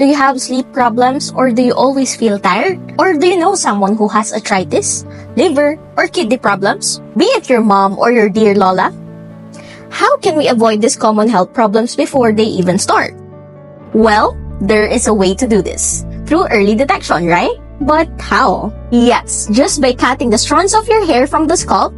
Do you have sleep problems, or do you always feel tired? Or do you know someone who has arthritis, liver, or kidney problems? Be it your mom or your dear Lola? How can we avoid these common health problems before they even start? Well, there is a way to do this. Through early detection, right? But how? Yes, just by cutting the strands of your hair from the scalp.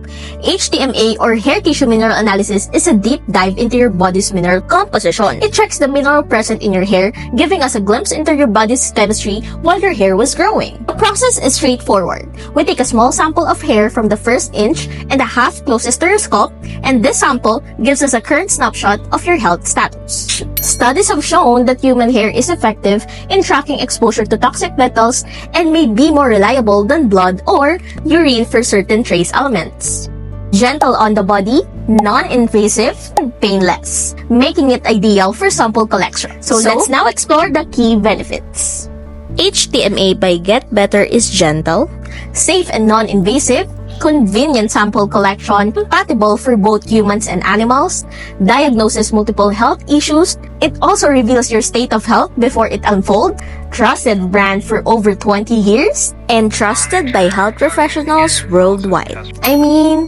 HTMA or hair tissue mineral analysis is a deep dive into your body's mineral composition. It checks the mineral present in your hair, giving us a glimpse into your body's chemistry while your hair was growing. The process is straightforward. We take a small sample of hair from the first inch and a half closest to your scalp, and this sample gives us a current snapshot of your health status. Studies have shown that human hair is effective in tracking exposure to toxic metals and may be more reliable than blood or urine for certain trace elements. Gentle on the body, non-invasive, and painless, making it ideal for sample collection. So let's now explore the key benefits. HTMA by Get Better is gentle, safe and non-invasive, convenient sample collection, compatible for both humans and animals, diagnoses multiple health issues. It also reveals your state of health before it unfolds, trusted brand for over 20 years, and trusted by health professionals worldwide. I mean,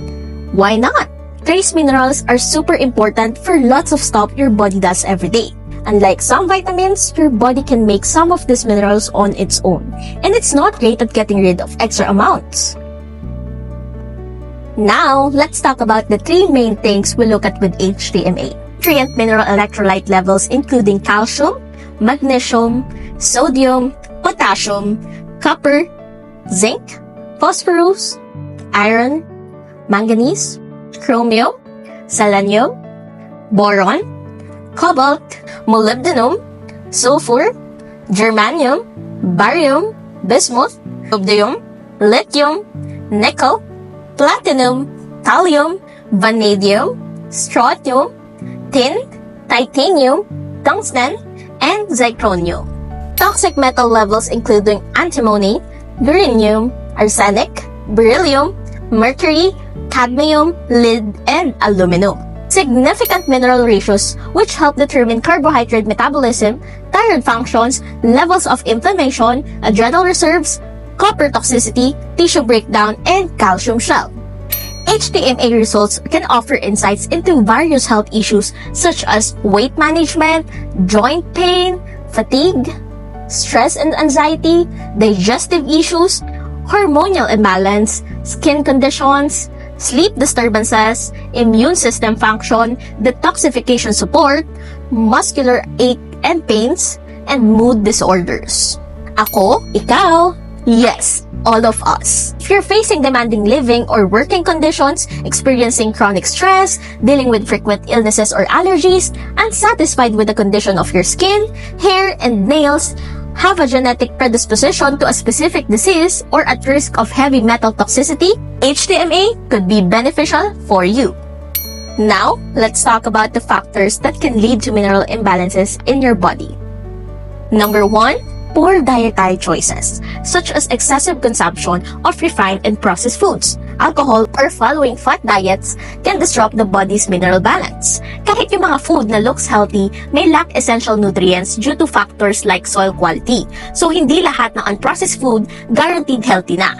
why not? Trace minerals are super important for lots of stuff your body does every day. Unlike some vitamins, your body can make some of these minerals on its own, and it's not great at getting rid of extra amounts. Now, let's talk about the three main things we look at with HTMA. Nutrient mineral electrolyte levels including calcium, magnesium, sodium, potassium, copper, zinc, phosphorus, iron, manganese, chromium, selenium, boron, cobalt, molybdenum, sulfur, germanium, barium, bismuth, rubidium, lithium, nickel, platinum, thallium, vanadium, strontium, tin, titanium, tungsten, and zirconium. Toxic metal levels including antimony, uranium, arsenic, beryllium, mercury, cadmium, lead, and aluminum. Significant mineral ratios which help determine carbohydrate metabolism, thyroid functions, levels of inflammation, adrenal reserves, copper toxicity, tissue breakdown, and calcium shell. HTMA results can offer insights into various health issues such as weight management, joint pain, fatigue, stress and anxiety, digestive issues, hormonal imbalance, skin conditions, sleep disturbances, immune system function, detoxification support, muscular ache and pains, and mood disorders. Ako, ikaw, yes, all of us. If you're facing demanding living or working conditions, experiencing chronic stress, dealing with frequent illnesses or allergies, unsatisfied with the condition of your skin, hair, and nails, have a genetic predisposition to a specific disease, or at risk of heavy metal toxicity, HTMA could be beneficial for you. Now, let's talk about the factors that can lead to mineral imbalances in your body. Number 1, poor dietary choices, such as excessive consumption of refined and processed foods. Alcohol or following fat diets can disrupt the body's mineral balance. Kahit yung mga food na looks healthy may lack essential nutrients due to factors like soil quality. So hindi lahat ng unprocessed food guaranteed healthy na.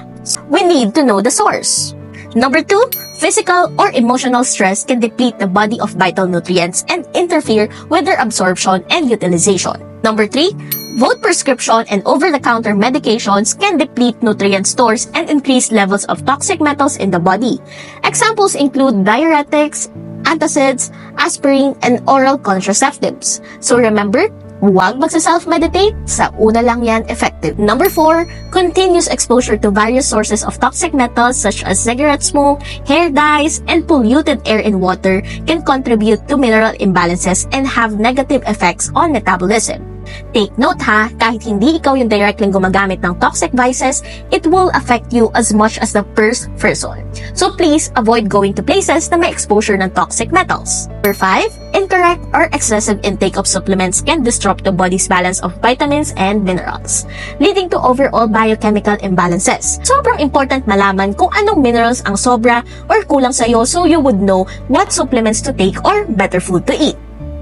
We need to know the source. Number 2, physical or emotional stress can deplete the body of vital nutrients and interfere with their absorption and utilization. Number 3, both prescription and over-the-counter medications can deplete nutrient stores and increase levels of toxic metals in the body. Examples include diuretics, antacids, aspirin, and oral contraceptives. So remember, huwag magsa-self-meditate, sa una lang yan effective. Number 4, continuous exposure to various sources of toxic metals such as cigarette smoke, hair dyes, and polluted air and water can contribute to mineral imbalances and have negative effects on metabolism. Take note ha, kahit hindi ikaw yung directly gumagamit ng toxic vices, it will affect you as much as the first person. So please avoid going to places na may exposure ng toxic metals. Number 5, incorrect or excessive intake of supplements can disrupt the body's balance of vitamins and minerals, leading to overall biochemical imbalances. Sobrang important malaman kung anong minerals ang sobra or kulang sa'yo so you would know what supplements to take or better food to eat.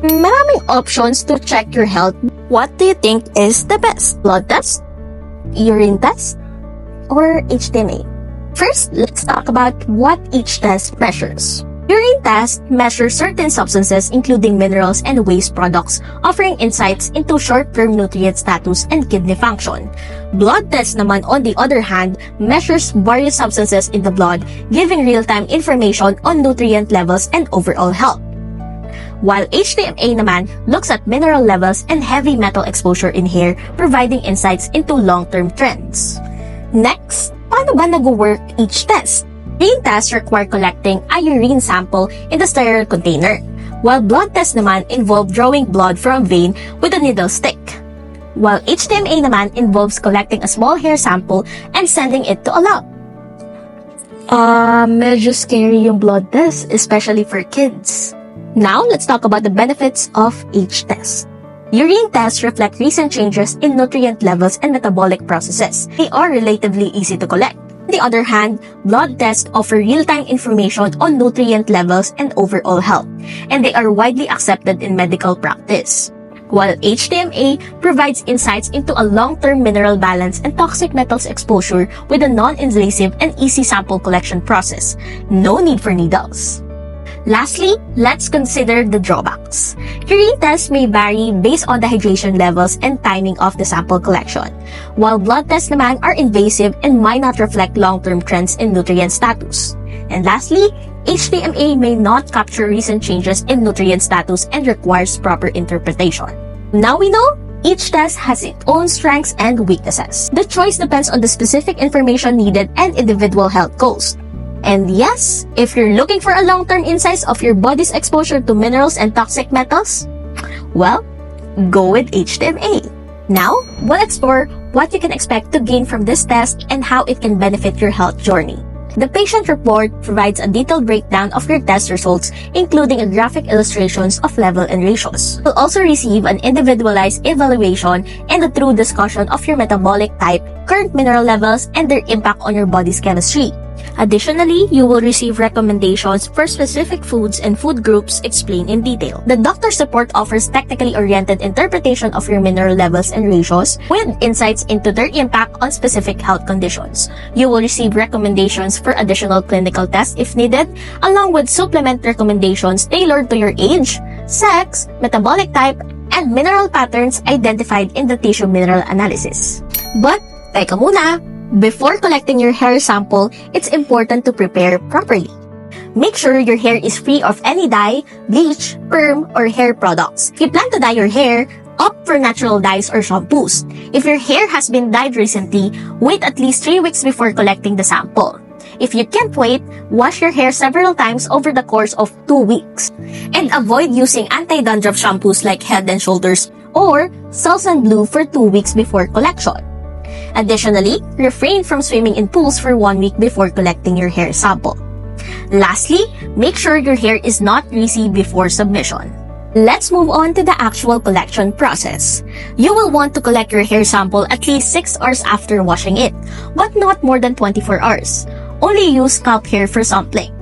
Maraming options to check your health. What do you think is the best? Blood test, urine test, or HTMA? First, let's talk about what each test measures. Urine test measures certain substances including minerals and waste products, offering insights into short-term nutrient status and kidney function. Blood test naman, on the other hand, measures various substances in the blood, giving real-time information on nutrient levels and overall health. While HTMA naman looks at mineral levels and heavy metal exposure in hair, providing insights into long-term trends. Next, paano ba nag-work each test? Urine tests require collecting a urine sample in the sterile container, while blood tests naman involve drawing blood from vein with a needle stick. While HTMA naman involves collecting a small hair sample and sending it to a lab. Medyo scary yung blood test, especially for kids. Now, let's talk about the benefits of each test. Urine tests reflect recent changes in nutrient levels and metabolic processes. They are relatively easy to collect. On the other hand, blood tests offer real-time information on nutrient levels and overall health, and they are widely accepted in medical practice. While HTMA provides insights into a long-term mineral balance and toxic metals exposure with a non-invasive and easy sample collection process. No need for needles. Lastly, let's consider the drawbacks. Urine tests may vary based on the hydration levels and timing of the sample collection, while blood tests naman are invasive and might not reflect long-term trends in nutrient status. And lastly, HTMA may not capture recent changes in nutrient status and requires proper interpretation. Now we know each test has its own strengths and weaknesses. The choice depends on the specific information needed and individual health goals. And yes, if you're looking for a long-term insights of your body's exposure to minerals and toxic metals, well, go with HTMA. Now, we'll explore what you can expect to gain from this test and how it can benefit your health journey. The patient report provides a detailed breakdown of your test results, including graphic illustrations of level and ratios. You'll also receive an individualized evaluation and a true discussion of your metabolic type, current mineral levels, and their impact on your body's chemistry. Additionally, you will receive recommendations for specific foods and food groups explained in detail. The doctor's report offers technically oriented interpretation of your mineral levels and ratios with insights into their impact on specific health conditions. You will receive recommendations for additional clinical tests if needed, along with supplement recommendations tailored to your age, sex, metabolic type, and mineral patterns identified in the tissue mineral analysis. But, teka muna! Before collecting your hair sample, it's important to prepare properly. Make sure your hair is free of any dye, bleach, perm, or hair products. If you plan to dye your hair, opt for natural dyes or shampoos. If your hair has been dyed recently, wait at least 3 weeks before collecting the sample. If you can't wait, wash your hair several times over the course of 2 weeks. And avoid using anti-dandruff shampoos like Head and Shoulders or Selsun Blue for 2 weeks before collection. Additionally, refrain from swimming in pools for 1 week before collecting your hair sample. Lastly, make sure your hair is not greasy before submission. Let's move on to the actual collection process. You will want to collect your hair sample at least 6 hours after washing it, but not more than 24 hours. Only use scalp hair for sampling.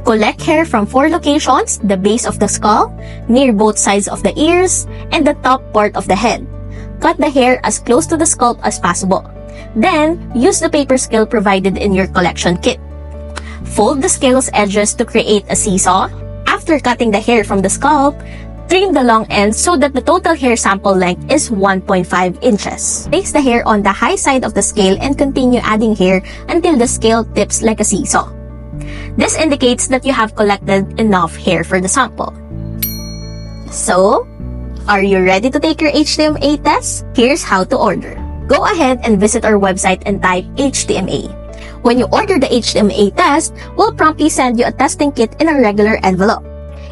Collect hair from 4 locations: the base of the skull, near both sides of the ears, and the top part of the head. Cut the hair as close to the scalp as possible. Then, use the paper scale provided in your collection kit. Fold the scale's edges to create a seesaw. After cutting the hair from the scalp, trim the long ends so that the total hair sample length is 1.5 inches. Place the hair on the high side of the scale and continue adding hair until the scale tips like a seesaw. This indicates that you have collected enough hair for the sample. So, are you ready to take your HTMA test? Here's how to order. Go ahead and visit our website and type HTMA. When you order the HTMA test, we'll promptly send you a testing kit in a regular envelope.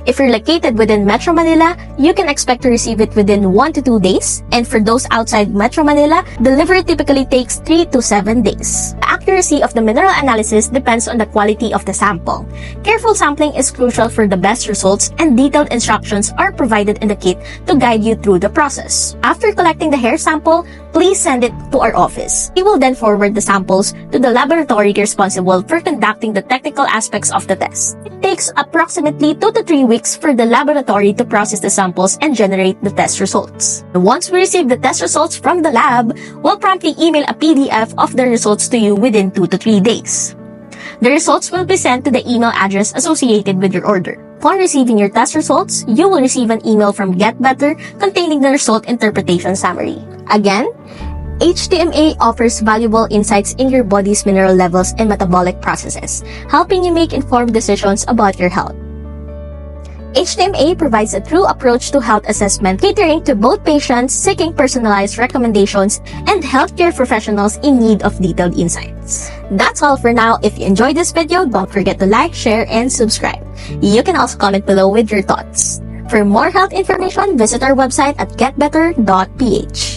If you're located within Metro Manila, you can expect to receive it within 1 to 2 days. And for those outside Metro Manila, delivery typically takes 3 to 7 days. The accuracy of the mineral analysis depends on the quality of the sample. Careful sampling is crucial for the best results, and detailed instructions are provided in the kit to guide you through the process. After collecting the hair sample, please send it to our office. We will then forward the samples to the laboratory responsible for conducting the technical aspects of the test. It takes approximately 2 to 3 weeks for the laboratory to process the samples and generate the test results. Once we receive the test results from the lab, we'll promptly email a PDF of the results to you within 2 to 3 days. The results will be sent to the email address associated with your order. Upon receiving your test results, you will receive an email from Get Better containing the result interpretation summary. Again, HTMA offers valuable insights in your body's mineral levels and metabolic processes, helping you make informed decisions about your health. HTMA provides a true approach to health assessment, catering to both patients seeking personalized recommendations and healthcare professionals in need of detailed insights. That's all for now. If you enjoyed this video, don't forget to like, share, and subscribe. You can also comment below with your thoughts. For more health information, visit our website at getbetter.ph.